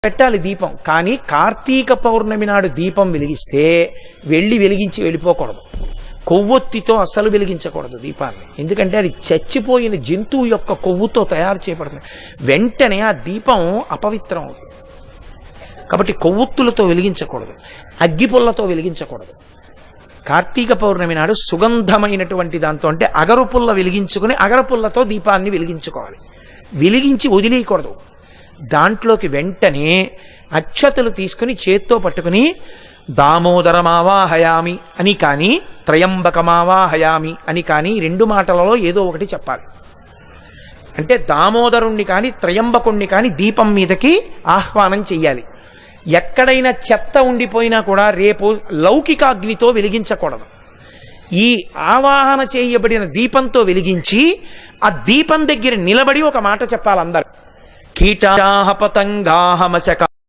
పెట్టాలి దీపం. కానీ కార్తీక పౌర్ణమి నాడు దీపం వెలిగిస్తే వెలిగించి వెళ్ళిపోకూడదు. కొవ్వొత్తితో అస్సలు వెలిగించకూడదు దీపాన్ని. ఎందుకంటే అది చచ్చిపోయిన జంతువు యొక్క కొవ్వుతో తయారు చేయబడుతుంది. వెంటనే ఆ దీపం అపవిత్రం అవుతుంది. కాబట్టి కొవ్వొత్తులతో వెలిగించకూడదు, అగ్గిపుల్లతో వెలిగించకూడదు. కార్తీక పౌర్ణమి నాడు సుగంధమైనటువంటి దాంతో, అంటే అగరుపుల్ల వెలిగించుకుని అగరపుల్లతో దీపాన్ని వెలిగించుకోవాలి. వెలిగించి వదిలేయకూడదు. దాంట్లోకి వెంటనే అక్షతలు తీసుకుని చేత్తో పట్టుకుని దామోదరమావాహయామి అని కానీ త్రయంబకమావాహయామి అని కానీ 2 మాటలలో ఏదో ఒకటి చెప్పాలి. అంటే దామోదరుణ్ణి కానీ త్రయంబకుణ్ణి కానీ దీపం మీదకి ఆహ్వానం చెయ్యాలి. ఎక్కడైనా చెత్త ఉండిపోయినా కూడా రేపు లౌకికాగ్నితో వెలిగించకూడదు. ఈ ఆవాహన చేయబడిన దీపంతో వెలిగించి ఆ దీపం దగ్గర నిలబడి ఒక మాట చెప్పాలి అందరూ. కీటాహ పతంగాహ మశక